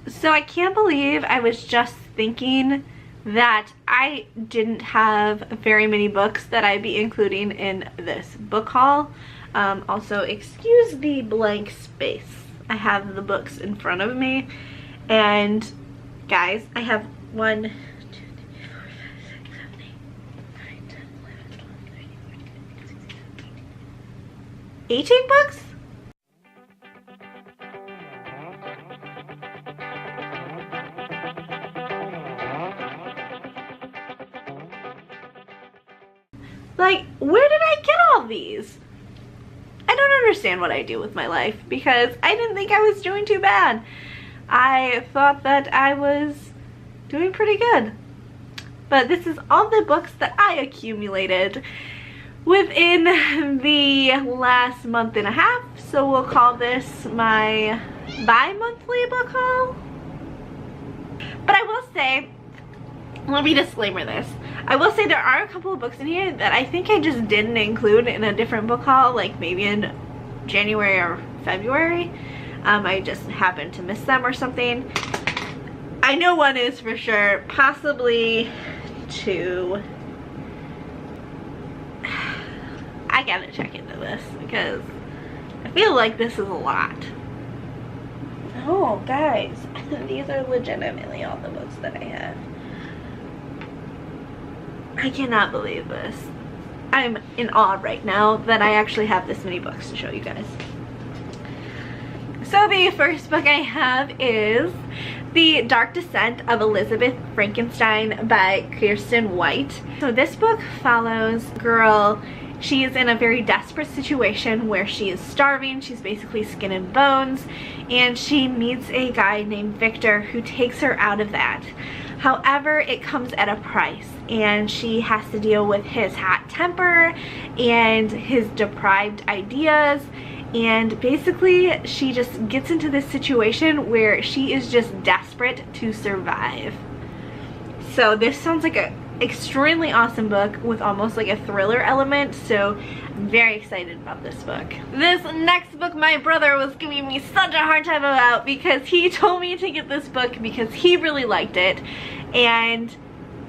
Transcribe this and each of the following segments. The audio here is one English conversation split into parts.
So I can't believe I was just thinking that I didn't have very many books that I'd be including in this book haul. Also, excuse the blank space. I have the books in front of me, and guys, I have 1, 2, 3, 4, 5, 6, 7, 8, 9, 10, 11, 12, 13, 14, 15, 16, 17, 18 books? Like, where did I get all these? I don't understand what I do with my life, because I didn't think I was doing too bad. I thought that I was doing pretty good. But this is all the books that I accumulated within the last month and a half, so we'll call this my bi-monthly book haul. But I will say, let me disclaimer this. I will say there are a couple of books in here that I think I just didn't include in a different book haul, like maybe in January or February. I just happened to miss them or something. I know one is for sure, possibly two. I gotta check into this because I feel like this is a lot. Oh, guys, these are legitimately all the books that I have. I cannot believe this. I'm in awe right now that I actually have this many books to show you guys. So the first book I have is The Dark Descent of Elizabeth Frankenstein by Kiersten White. So this book follows a girl. She is in a very desperate situation where she is starving. She's basically skin and bones, and she meets a guy named Victor who takes her out of that. However, it comes at a price, and she has to deal with his hot temper and his deprived ideas, and basically she just gets into this situation where she is just desperate to survive. So this sounds like an extremely awesome book with almost like a thriller element, so I'm very excited about this book. This next book my brother was giving me such a hard time about because he told me to get this book because he really liked it, and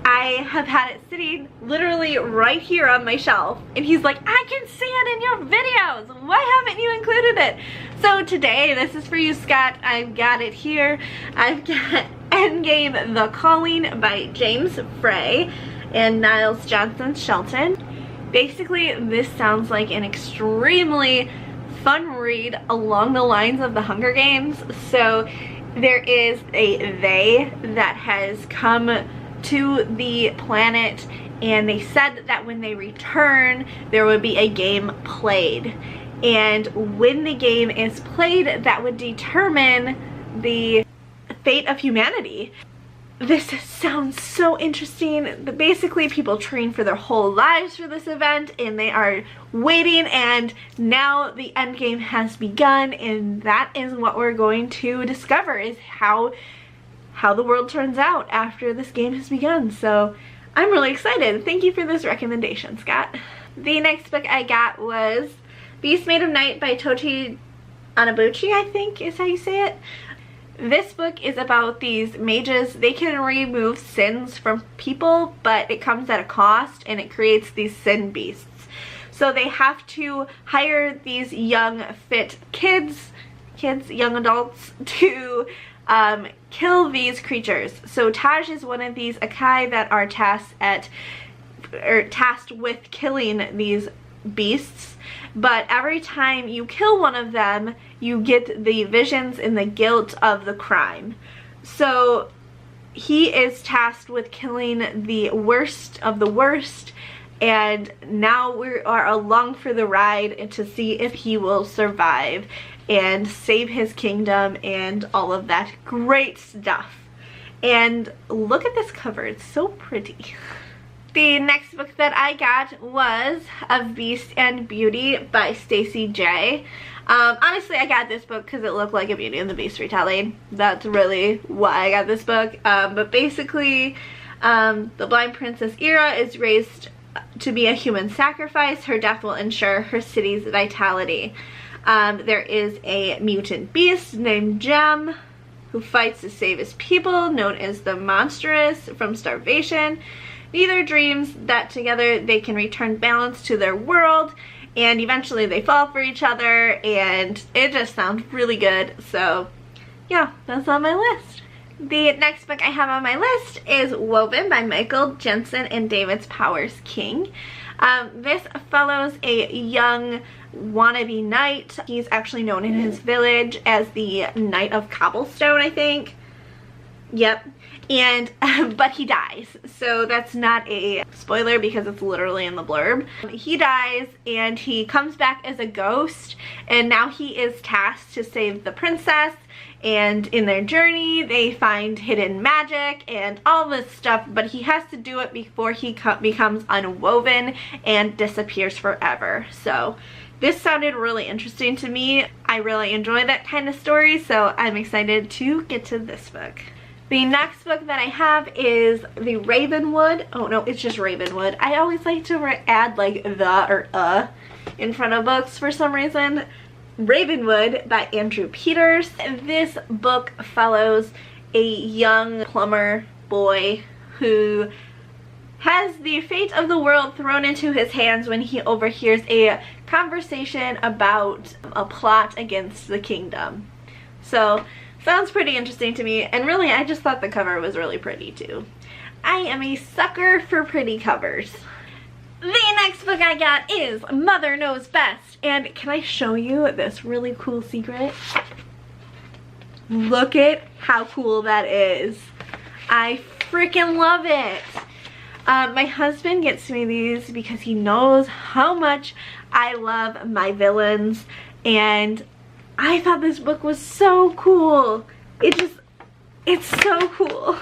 I have had it sitting literally right here on my shelf, and he's like, I can see it in your videos, why haven't you included it? So today, this is for you, Scott. I've got it here. I've got Endgame The Calling by James Frey and Niles Johnson Shelton. Basically, this sounds like an extremely fun read along the lines of the Hunger Games. So there is a they that has come to the planet, and they said that when they return there would be a game played, and when the game is played that would determine the fate of humanity. This sounds so interesting. Basically, people train for their whole lives for this event, and they are waiting, and now the end game has begun, and that is what we're going to discover, is how the world turns out after this game has begun. So I'm really excited. Thank you for this recommendation, Scott. The next book I got was Beast Made of Night by Tochi Anabuchi, I think is how you say it. This book is about these mages. They can remove sins from people, but it comes at a cost, and it creates these sin beasts. So they have to hire these young, fit young adults to kill these creatures. So Taj is one of these Akai that are tasked with killing these beasts, but every time you kill one of them, you get the visions and the guilt of the crime. So he is tasked with killing the worst of the worst, and now we are along for the ride to see if he will survive and save his kingdom and all of that great stuff. And look at this cover, it's so pretty. The next book that I got was Of Beast and Beauty by Stacey J. Honestly, I got this book because it looked like a Beauty and the Beast retelling. That's really why I got this book. But basically, the blind princess Ira is raised to be a human sacrifice. Her death will ensure her city's vitality. There is a mutant beast named Gem. who fights to save his people, known as the Monstrous, from starvation. Neither dreams that together they can return balance to their world, and eventually they fall for each other, and it just sounds really good. So yeah, that's on my list. The next book I have on my list is Woven by Michael Jensen and David Powers King. This follows a young wannabe knight. He's actually known in his village as the Knight of Cobblestone, I think. Yep. And but he dies, so that's not a spoiler because it's literally in the blurb. He dies and he comes back as a ghost, and now he is tasked to save the princess, and in their journey they find hidden magic and all this stuff, but he has to do it before he becomes unwoven and disappears forever. So this sounded really interesting to me. I really enjoy that kind of story, so I'm excited to get to this book. The next book that I have is The Ravenwood. Oh no, it's just Ravenwood. I always like to add like the or in front of books for some reason. Ravenwood by Andrew Peters. This book follows a young plumber boy who has the fate of the world thrown into his hands when he overhears a conversation about a plot against the kingdom. So sounds pretty interesting to me, and really I just thought the cover was really pretty too. I am a sucker for pretty covers. The next book I got is Mother Knows Best, and can I show you this really cool secret? Look at how cool that is. I freaking love it. My husband gets me these because he knows how much I love my villains, and I thought this book was so cool. It's so cool.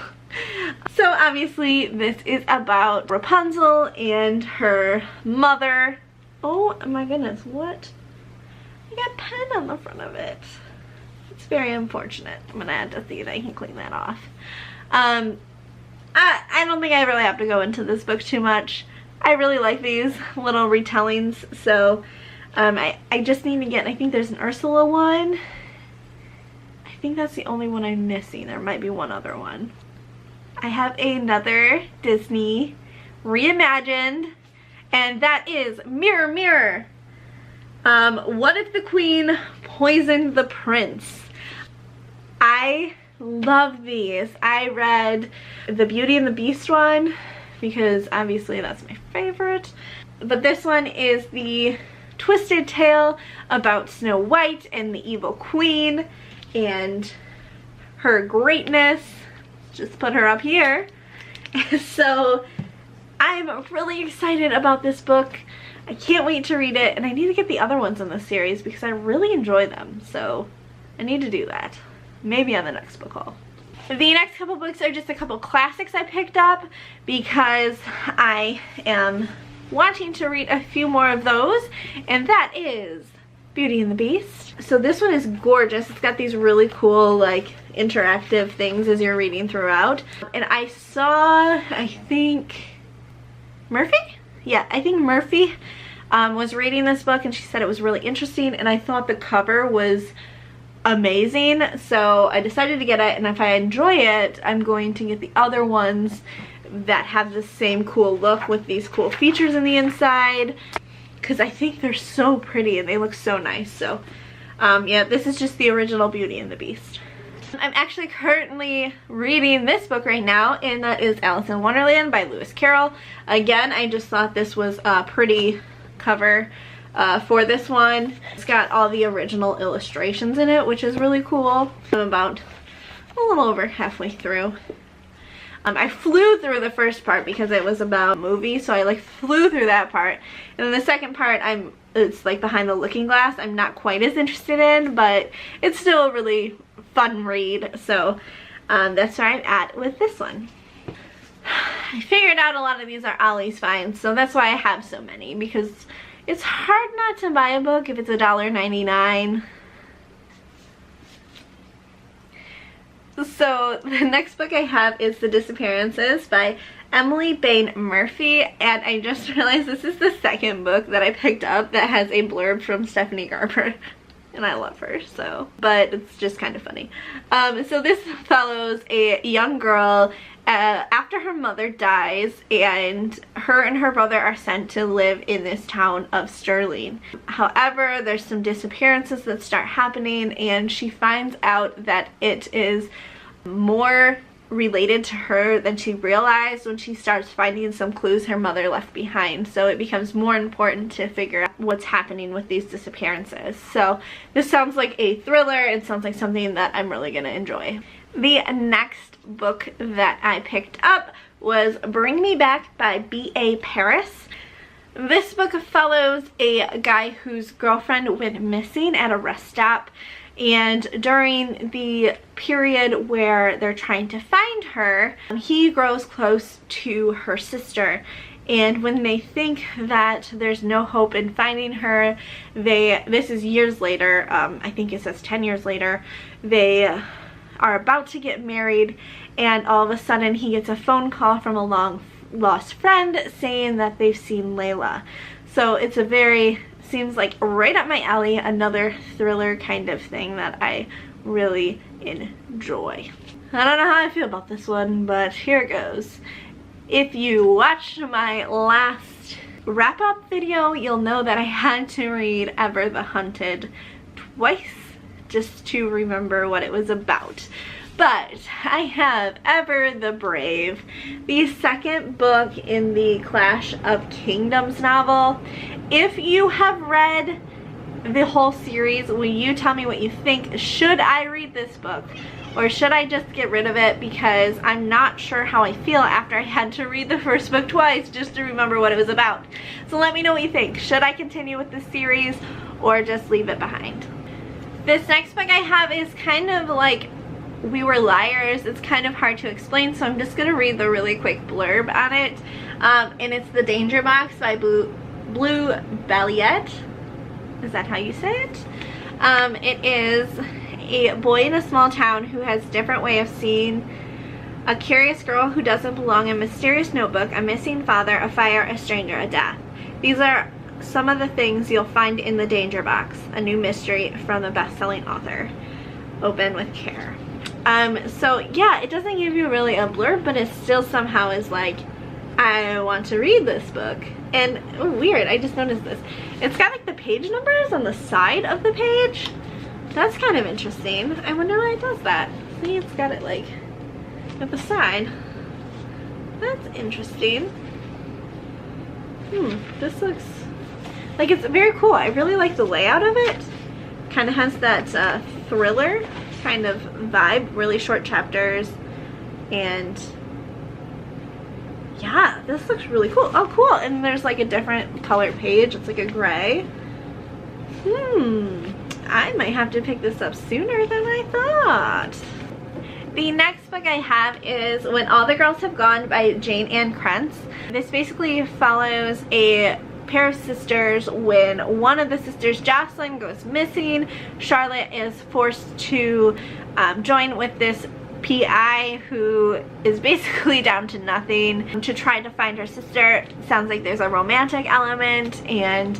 So obviously this is about Rapunzel and her mother. Oh my goodness, what? I got pen on the front of it. It's very unfortunate. I'm gonna have to see if I can clean that off. I don't think I really have to go into this book too much. I really like these little retellings, so I just need to get, I think there's an Ursula one. I think that's the only one I'm missing. There might be one other one. I have another Disney reimagined, and that is Mirror Mirror. What if the queen poisoned the prince? I love these. I read the Beauty and the Beast one because obviously that's my favorite, but this one is the twisted tale about Snow White and the evil queen and her greatness. Just put her up here. So I'm really excited about this book. I can't wait to read it, and I need to get the other ones in the series because I really enjoy them, so I need to do that. Maybe on the next book haul. The next couple books are just a couple classics I picked up because I am wanting to read a few more of those, and that is Beauty and the Beast. So this one is gorgeous. It's got these really cool like interactive things as you're reading throughout. And I saw, I think, Murphy? Yeah, I think Murphy was reading this book, and she said it was really interesting, and I thought the cover was amazing, so I decided to get it, and if I enjoy it, I'm going to get the other ones that have the same cool look with these cool features in the inside, because I think they're so pretty and they look so nice. So yeah, this is just the original Beauty and the Beast. I'm actually currently reading this book right now, and that is Alice in Wonderland by Lewis Carroll. Again, I just thought this was a pretty cover for this one. It's got all the original illustrations in it, which is really cool. I'm about a little over halfway through. I flew through the first part because it was about a movie, so I like flew through that part. And then the second part, it's like Behind the Looking Glass. I'm not quite as interested in, but it's still a really fun read. So that's where I'm at with this one. I figured out a lot of these are Ollie's finds, so that's why I have so many, because it's hard not to buy a book if it's $1.99. So the next book I have is The Disappearances by Emily Bain Murphy, and I just realized this is the second book that I picked up that has a blurb from Stephanie Garber. and I love her, so, but it's just kind of funny. So this follows a young girl after her mother dies, and her brother are sent to live in this town of Sterling. However, there's some disappearances that start happening, and she finds out that it is more related to her than she realized when she starts finding some clues her mother left behind. So it becomes more important to figure out what's happening with these disappearances. So this sounds like a thriller. It sounds like something that I'm really gonna enjoy. The next book that I picked up was Bring Me Back by B.A. Paris. This book follows a guy whose girlfriend went missing at a rest stop, and during the period where they're trying to find her, he grows close to her sister. And when they think that there's no hope in finding her, this is years later, I think it says 10 years later, they are about to get married, and all of a sudden he gets a phone call from a long lost friend saying that they've seen Layla. So it's a very, seems like right up my alley, another thriller kind of thing that I really enjoy. I don't know how I feel about this one, but here it goes. If you watched my last wrap-up video, you'll know that I had to read Ever the Hunted twice just to remember what it was about. But I have Ever the Brave, the second book in the Clash of Kingdoms novel. If you have read the whole series, will you tell me what you think? Should I read this book, or should I just get rid of it, because I'm not sure how I feel after I had to read the first book twice just to remember what it was about. So let me know what you think. Should I continue with this series or just leave it behind? This next book I have is kind of like We Were Liars. It's kind of hard to explain, so I'm just going to read the really quick blurb on it. And it's The Danger Box by Blue Belliette. Is that how you say it? It is a boy in a small town who has a different way of seeing, a curious girl who doesn't belong, a mysterious notebook, a missing father, a fire, a stranger, a death. These are some of the things you'll find in The Danger Box, a new mystery from the best-selling author. Open with care. So yeah, it doesn't give you really a blurb, but it still somehow is like, I want to read this book. And oh, weird, I just noticed this. It's got like the page numbers on the side of the page. That's kind of interesting. I wonder why it does that. See, it's got it like at the side. That's interesting. This looks like it's very cool. I really like the layout of it. Kind of has that thriller kind of vibe, really short chapters, and yeah, this looks really cool. Oh, cool. And there's like a different colored page. It's like a gray. I might have to pick this up sooner than I thought. The next book I have is When All the Girls Have Gone by Jane Ann Krentz. This basically follows a pair of sisters when one of the sisters, Jocelyn, goes missing. Charlotte is forced to join with this PI who is basically down to nothing to try to find her sister. Sounds like there's a romantic element, and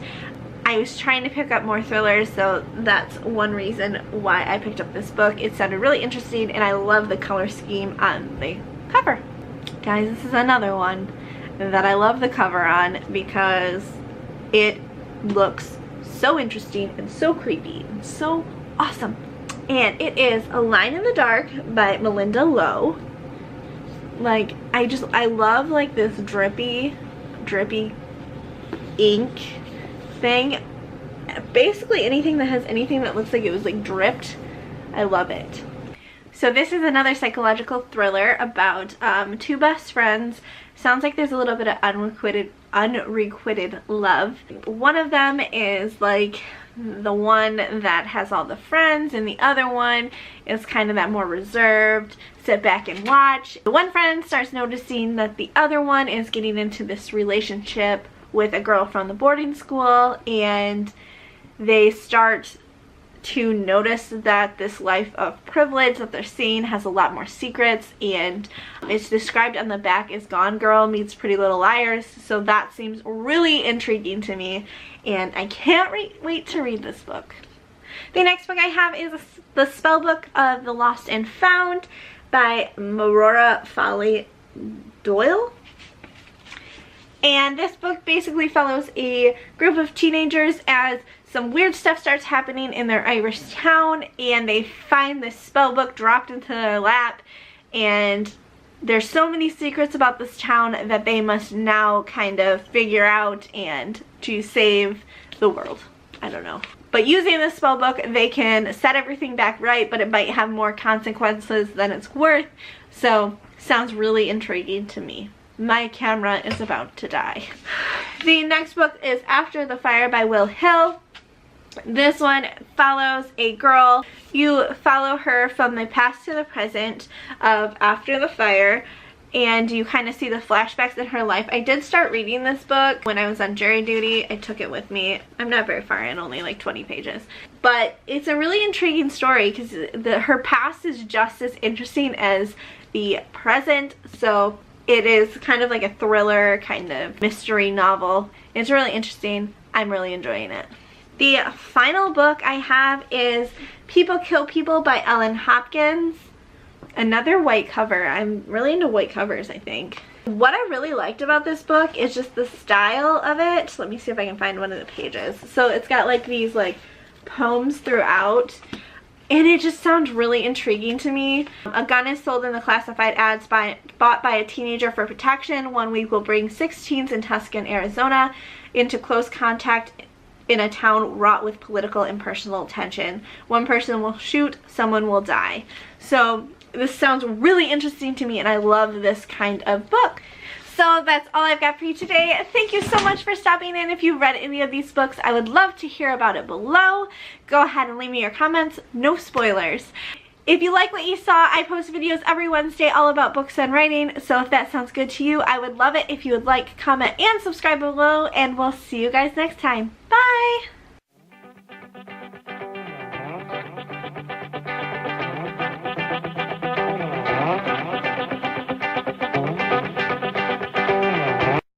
I was trying to pick up more thrillers, so that's one reason why I picked up this book. It sounded really interesting, and I love the color scheme on the cover. Guys, this is another one that I love the cover on because it looks so interesting and so creepy and so awesome. And it is A Line in the Dark by Melinda Lowe. Like, I love like this drippy ink thing. Basically anything that has anything that looks like it was like dripped, I love it. So this is another psychological thriller about two best friends. Sounds like there's a little bit of unrequited love. One of them is like the one that has all the friends, and the other one is kind of that more reserved, sit back and watch. The one friend starts noticing that the other one is getting into this relationship with a girl from the boarding school, and they start to notice that this life of privilege that they're seeing has a lot more secrets, and it's described on the back as Gone Girl meets Pretty Little Liars. So that seems really intriguing to me, and I can't wait to read this book. The next book I have is The Spellbook of the Lost and Found by Marora Foley Doyle. And this book basically follows a group of teenagers as some weird stuff starts happening in their Irish town, and they find this spell book dropped into their lap, and there's so many secrets about this town that they must now kind of figure out and to save the world. I don't know. But using this spell book, they can set everything back right, but it might have more consequences than it's worth. So, sounds really intriguing to me. My camera is about to die. The next book is After the Fire by Will Hill. This one follows a girl. You follow her from the past to the present of After the Fire, and you kind of see the flashbacks in her life. I did start reading this book when I was on jury duty. I took it with me. I'm not very far in, only like 20 pages. But it's a really intriguing story because her past is just as interesting as the present. So it is kind of like a thriller kind of mystery novel. It's really interesting. I'm really enjoying it. The final book I have is People Kill People by Ellen Hopkins. Another white cover. I'm really into white covers, I think. What I really liked about this book is just the style of it. Let me see if I can find one of the pages. So it's got like these like poems throughout, and it just sounds really intriguing to me. A gun is sold in the classified ads bought by a teenager for protection. 1 week will bring 6 teens in Tucson, Arizona into close contact in a town wrought with political and personal tension. 1 person will shoot, someone will die. So this sounds really interesting to me, and I love this kind of book. So that's all I've got for you today. Thank you so much for stopping in. If you've read any of these books, I would love to hear about it below. Go ahead and leave me your comments. No spoilers. If you like what you saw, I post videos every Wednesday all about books and writing. So if that sounds good to you, I would love it if you would like, comment, and subscribe below. And we'll see you guys next time. Bye!